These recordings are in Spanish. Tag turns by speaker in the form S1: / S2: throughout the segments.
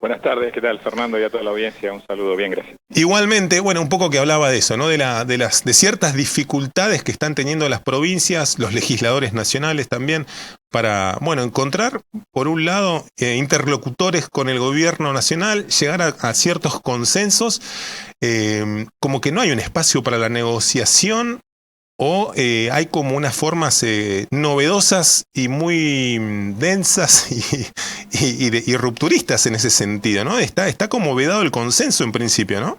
S1: Buenas tardes, ¿qué tal, Fernando? Y a toda la audiencia, un saludo, bien, gracias.
S2: Igualmente, bueno, un poco que hablaba de eso, ¿no? De ciertas dificultades que están teniendo las provincias, los legisladores nacionales también, para, bueno, encontrar, por un lado, interlocutores con el gobierno nacional, llegar a ciertos consensos, como que no hay un espacio para la negociación o hay como unas formas novedosas y muy densas y rupturistas en ese sentido, ¿no? Está como vedado el consenso en principio, ¿no?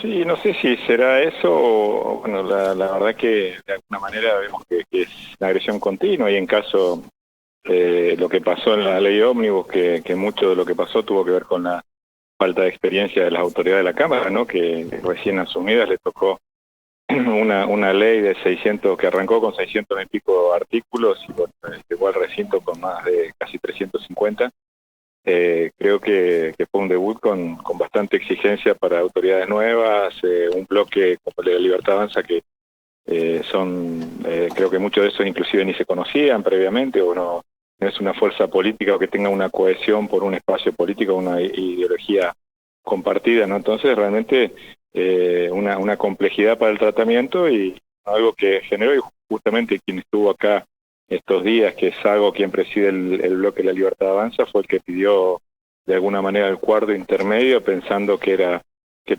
S1: Sí, no sé si será eso o, bueno, la verdad que de alguna manera vemos que es una agresión continua y en caso lo que pasó en la ley ómnibus, que mucho de lo que pasó tuvo que ver con la falta de experiencia de las autoridades de la Cámara, ¿no? Que recién asumidas le tocó una ley de 600, que arrancó con 600 y pico artículos y bueno, llegó al recinto con más de casi 350. Creo que fue un debut con bastante exigencia para autoridades nuevas, un bloque como el de la Libertad Avanza que creo que muchos de esos inclusive ni se conocían previamente o no es una fuerza política o que tenga una cohesión por un espacio político, una ideología compartida, ¿no? Entonces realmente una complejidad para el tratamiento y algo que generó y justamente quien estuvo acá estos días, que es Sago quien preside el bloque de la Libertad Avanza, fue el que pidió de alguna manera el cuarto intermedio pensando que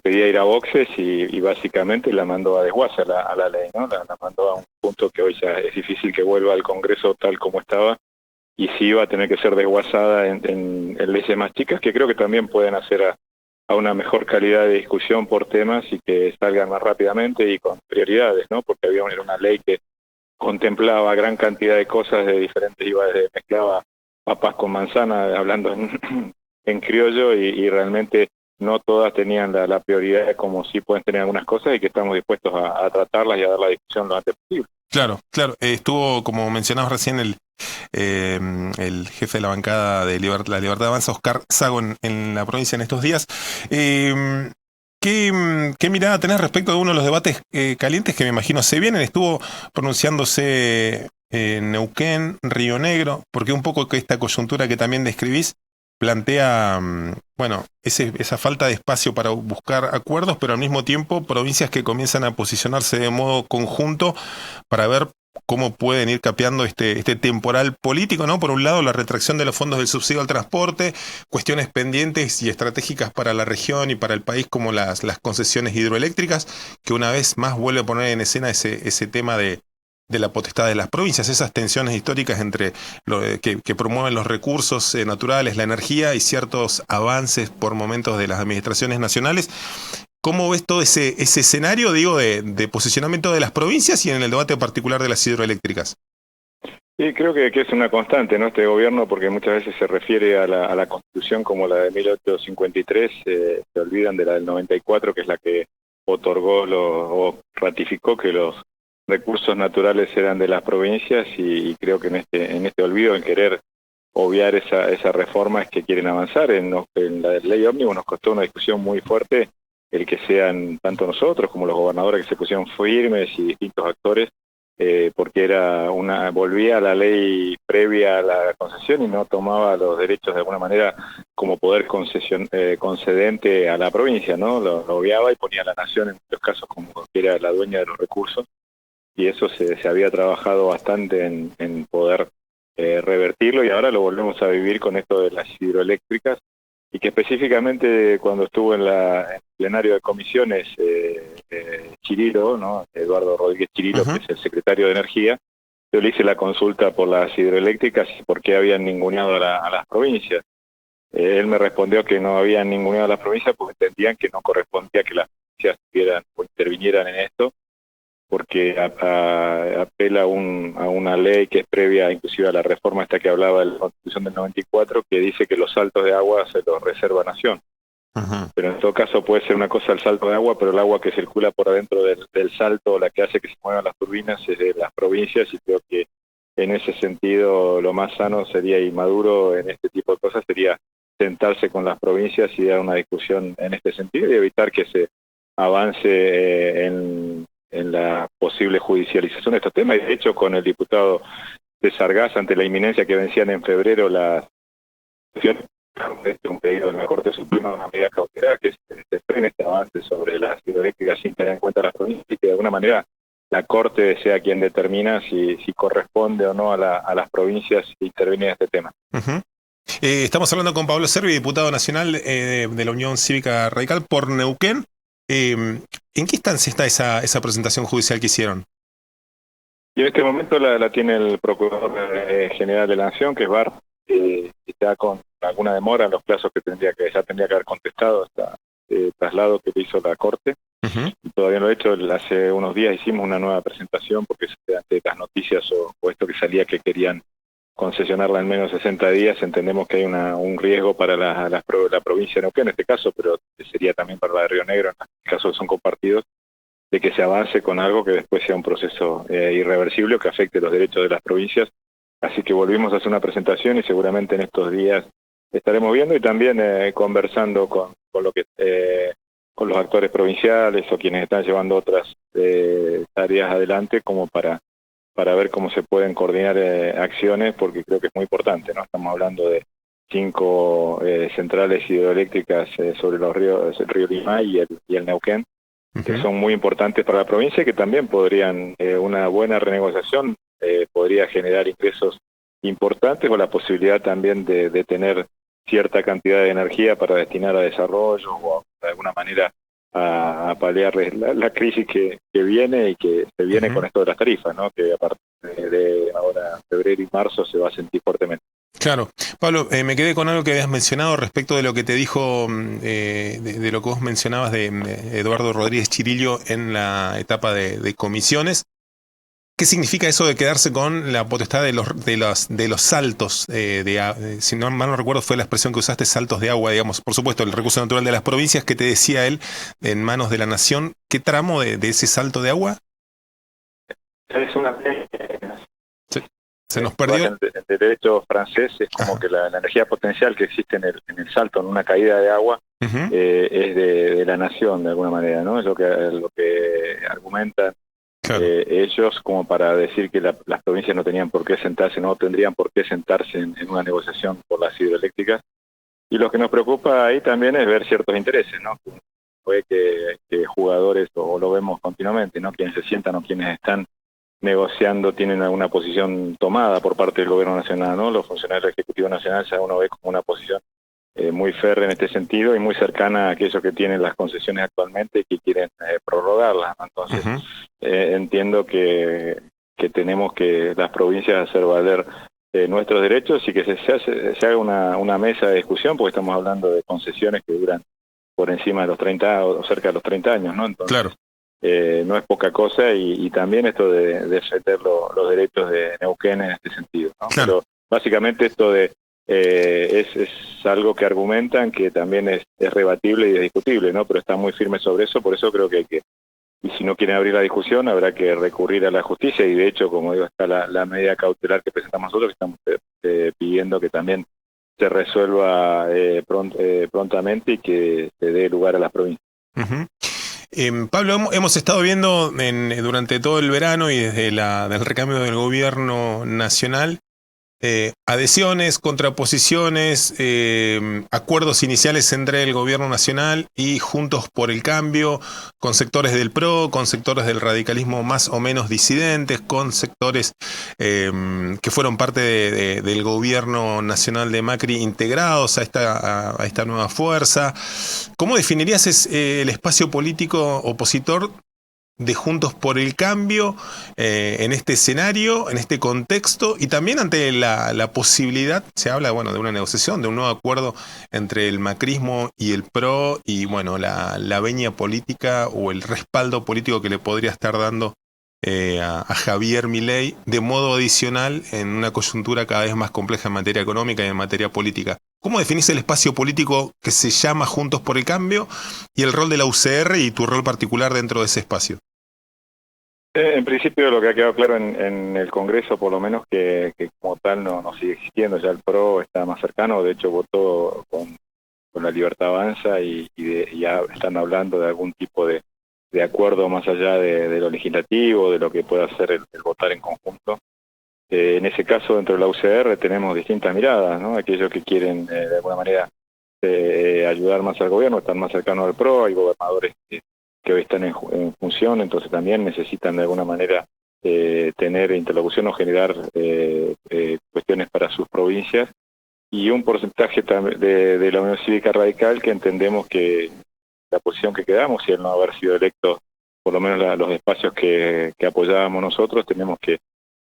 S1: pedía ir a boxes y básicamente la mandó a desguace a la ley, ¿no? La mandó a un punto que hoy ya es difícil que vuelva al Congreso tal como estaba y sí va a tener que ser desguazada en leyes más chicas que creo que también pueden hacer a una mejor calidad de discusión por temas y que salgan más rápidamente y con prioridades, ¿no? Porque era una ley que contemplaba gran cantidad de cosas de diferentes, iba desde mezclaba papas con manzana, hablando en criollo, y realmente no todas tenían la prioridad como sí pueden tener algunas cosas y que estamos dispuestos a tratarlas y a dar la discusión lo antes posible.
S2: Claro, claro. Estuvo, como mencionabas recién, eh, el jefe de la bancada de la Libertad Avanza, Oscar Sago, en la provincia en estos días. Eh, ¿Qué mirada tenés respecto de uno de los debates calientes que me imagino se vienen? Estuvo pronunciándose en Neuquén, Río Negro, porque un poco que esta coyuntura que también describís plantea, bueno, esa falta de espacio para buscar acuerdos, pero al mismo tiempo provincias que comienzan a posicionarse de modo conjunto para ver cómo pueden ir capeando este temporal político, ¿no? Por un lado, la retracción de los fondos del subsidio al transporte, cuestiones pendientes y estratégicas para la región y para el país, como las concesiones hidroeléctricas, que una vez más vuelve a poner en escena ese tema de la potestad de las provincias, esas tensiones históricas entre que promueven los recursos naturales, la energía y ciertos avances por momentos de las administraciones nacionales. ¿Cómo ves todo ese escenario, digo, de posicionamiento de las provincias y en el debate particular de las hidroeléctricas?
S1: Y creo que es una constante, ¿no? Este gobierno, porque muchas veces se refiere a la Constitución como la de 1853, se olvidan de la del 94, que es la que otorgó o ratificó que los recursos naturales eran de las provincias y creo que en este olvido, en querer obviar esa reforma es que quieren avanzar. En la ley ómnibus nos costó una discusión muy fuerte el que sean tanto nosotros como los gobernadores que se pusieron firmes y distintos actores porque volvía a la ley previa a la concesión y no tomaba los derechos de alguna manera como poder concedente a la provincia, ¿no? Lo obviaba y ponía a la nación en muchos casos como que era la dueña de los recursos y eso se había trabajado bastante en poder revertirlo y ahora lo volvemos a vivir con esto de las hidroeléctricas y que específicamente cuando estuvo en el plenario de comisiones Chirilo, ¿no? Eduardo Rodríguez Chirilo, que
S2: Ujú.
S1: es el secretario de Energía, yo le hice la consulta por las hidroeléctricas y por qué habían ninguneado a las provincias. Él me respondió que no habían ninguneado a las provincias porque entendían que no correspondía que las provincias tuvieran o intervinieran en esto, porque apela a una ley que es previa inclusive a la reforma esta que hablaba de la Constitución del 94, que dice que los saltos de agua se los reserva Nación.
S2: Ujú.
S1: Pero en todo caso puede ser una cosa el salto de agua, pero el agua que circula por adentro del salto, la que hace que se muevan las turbinas, es de las provincias y creo que en ese sentido lo más sano sería y maduro en este tipo de cosas sería sentarse con las provincias y dar una discusión en este sentido y evitar que se avance en la posible judicialización de estos temas. Y de hecho con el diputado de Sargás, ante la inminencia que vencían en febrero las un pedido de la Corte Suprema, una medida cautelar que se frene este avance sobre las hidroeléctricas sin tener en cuenta las provincias y que de alguna manera la Corte sea quien determina si corresponde o no a las provincias intervenir en este tema.
S2: Uh-huh. Estamos hablando con Pablo Servi, diputado nacional de la Unión Cívica Radical por Neuquén. ¿En qué instancia está esa presentación judicial que hicieron?
S1: Y en este momento la tiene el Procurador General de la Nación, que es Barr, y está con alguna demora en los plazos que ya tendría que haber contestado hasta traslado que le hizo la Corte.
S2: Uh-huh.
S1: Y todavía no lo he hecho. Hace unos días hicimos una nueva presentación porque ante las noticias o esto que salía que querían concesionarla en menos de 60 días, entendemos que hay un riesgo para la provincia de Neuquén en este caso, pero sería también para la de Río Negro, en el caso que son compartidos, de que se avance con algo que después sea un proceso irreversible o que afecte los derechos de las provincias. Así que volvimos a hacer una presentación y seguramente en estos días estaremos viendo y también conversando con los actores provinciales o quienes están llevando otras tareas adelante como para ver cómo se pueden coordinar acciones, porque creo que es muy importante, ¿no? Estamos hablando de 5 centrales hidroeléctricas sobre los ríos, el río Limay y el Neuquén, que son muy importantes para la provincia y que también podrían, una buena renegociación podría generar ingresos importantes o la posibilidad también de tener cierta cantidad de energía para destinar a desarrollo o de alguna manera a paliar la crisis que viene y que se viene con esto de las tarifas, ¿no? Que a partir de ahora, febrero y marzo, se va a sentir fuertemente.
S2: Claro. Pablo, me quedé con algo que habías mencionado respecto de lo que te dijo, de lo que vos mencionabas de Eduardo Rodríguez Chirillo en la etapa de comisiones. ¿Qué significa eso de quedarse con la potestad de los saltos si no mal no recuerdo fue la expresión que usaste, saltos de agua, digamos, por supuesto, el recurso natural de las provincias, que te decía él, en manos de la nación? ¿Qué tramo de ese salto de agua?
S1: Es una ley
S2: se nos perdió.
S1: el derecho francés es como que la energía potencial que existe en el salto, en una caída de agua,
S2: Uh-huh.
S1: es de la nación de alguna manera, ¿no? Es lo que argumentan.
S2: Claro.
S1: Ellos como para decir que las provincias no tenían por qué sentarse, no tendrían por qué sentarse en una negociación por las hidroeléctricas. Y lo que nos preocupa ahí también es ver ciertos intereses, ¿no? Puede que jugadores, o lo vemos continuamente, ¿no? Quienes se sientan o quienes están negociando tienen alguna posición tomada por parte del gobierno nacional, ¿no? Los funcionarios del Ejecutivo Nacional ya uno ve como una posición muy férrea en este sentido y muy cercana a aquellos que tienen las concesiones actualmente y que quieren prorrogarlas, ¿no? Entonces,
S2: Uh-huh.
S1: entiendo que tenemos que las provincias hacer valer nuestros derechos y que se haga una mesa de discusión, porque estamos hablando de concesiones que duran por encima de los 30 o cerca de los 30 años, ¿no? Entonces,
S2: Claro.
S1: No es poca cosa y también esto de defender los derechos de Neuquén en este sentido, ¿no?
S2: Claro.
S1: Pero básicamente esto es algo que argumentan que también es rebatible y es discutible, ¿no? Pero están muy firmes sobre eso, por eso creo que hay que, y si no quieren abrir la discusión, habrá que recurrir a la justicia y de hecho, como digo, está la medida cautelar que presentamos nosotros, que estamos pidiendo que también se resuelva prontamente y que se dé lugar a las provincias.
S2: Uh-huh. Pablo, hemos estado viendo durante todo el verano y desde del recambio del gobierno nacional adhesiones, contraposiciones, acuerdos iniciales entre el gobierno nacional y Juntos por el Cambio, con sectores del PRO, con sectores del radicalismo más o menos disidentes, con sectores que fueron parte del gobierno nacional de Macri integrados a esta nueva fuerza. ¿Cómo definirías el espacio político opositor de Juntos por el Cambio en este escenario, en este contexto, y también ante la posibilidad, se habla de una negociación, de un nuevo acuerdo entre el macrismo y el PRO, y la veña política o el respaldo político que le podría estar dando a Javier Milei de modo adicional en una coyuntura cada vez más compleja en materia económica y en materia política? ¿Cómo definís el espacio político que se llama Juntos por el Cambio y el rol de la UCR y tu rol particular dentro de ese espacio?
S1: En principio lo que ha quedado claro en el Congreso, por lo menos, que como tal no sigue existiendo, ya el PRO está más cercano, de hecho votó con la Libertad Avanza y ya están hablando de algún tipo de acuerdo más allá de lo legislativo, de lo que pueda hacer el votar en conjunto. En ese caso, dentro de la UCR tenemos distintas miradas, ¿no? Aquellos que quieren, de alguna manera, ayudar más al gobierno, están más cercanos al PRO, hay gobernadores que hoy están en función, entonces también necesitan de alguna manera tener interlocución o generar cuestiones para sus provincias, y un porcentaje de la Unión Cívica Radical, que entendemos que la posición que quedamos, y el no haber sido electo, por lo menos los espacios que apoyábamos nosotros, tenemos que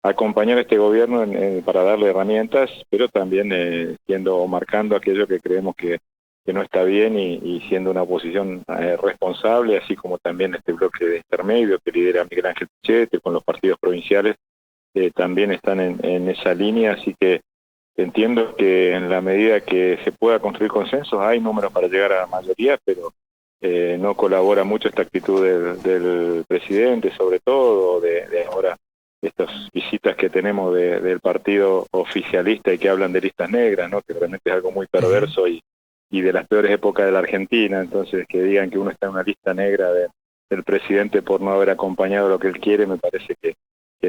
S1: acompañar a este gobierno para darle herramientas, pero también siendo o marcando aquello que creemos que no está bien, y siendo una oposición responsable, así como también este bloque de intermedio que lidera Miguel Ángel Pichetto con los partidos provinciales, también están en esa línea, así que entiendo que en la medida que se pueda construir consensos hay números para llegar a la mayoría, pero no colabora mucho esta actitud del presidente, sobre todo de ahora estas visitas que tenemos del partido oficialista y que hablan de listas negras, ¿no? Que realmente es algo muy perverso y de las peores épocas de la Argentina. Entonces, que digan que uno está en una lista negra del presidente por no haber acompañado lo que él quiere, me parece que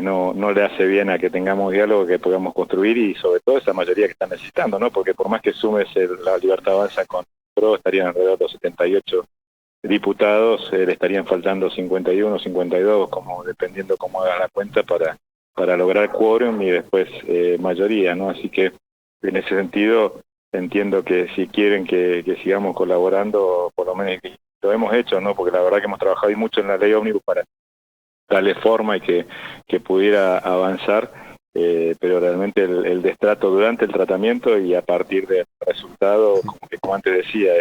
S1: no le hace bien a que tengamos diálogo, que podamos construir, y sobre todo esa mayoría que están necesitando, ¿no? Porque por más que sumes la Libertad Avanza con PRO, estarían alrededor de los 78 diputados, le estarían faltando 51, 52, como dependiendo cómo haga la cuenta, para lograr quórum y después mayoría, ¿no? Así que en ese sentido entiendo que si quieren que sigamos colaborando, por lo menos lo hemos hecho, ¿no? Porque la verdad que hemos trabajado mucho en la ley ómnibus para darle forma y que pudiera avanzar, pero realmente el destrato durante el tratamiento y a partir del resultado, como antes decía,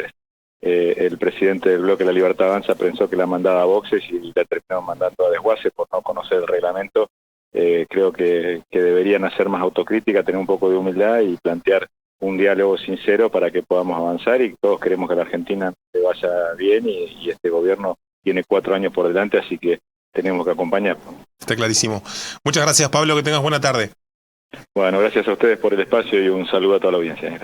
S1: el presidente del bloque La Libertad Avanza pensó que la mandaba a boxes y la terminó mandando a desguace por no conocer el reglamento. Creo que deberían hacer más autocrítica, tener un poco de humildad y plantear un diálogo sincero para que podamos avanzar, y todos queremos que la Argentina se vaya bien, y este gobierno tiene 4 años por delante, así que tenemos que acompañar.
S2: Está clarísimo. Muchas gracias, Pablo, que tengas buena tarde.
S1: Bueno, gracias a ustedes por el espacio y un saludo a toda la audiencia.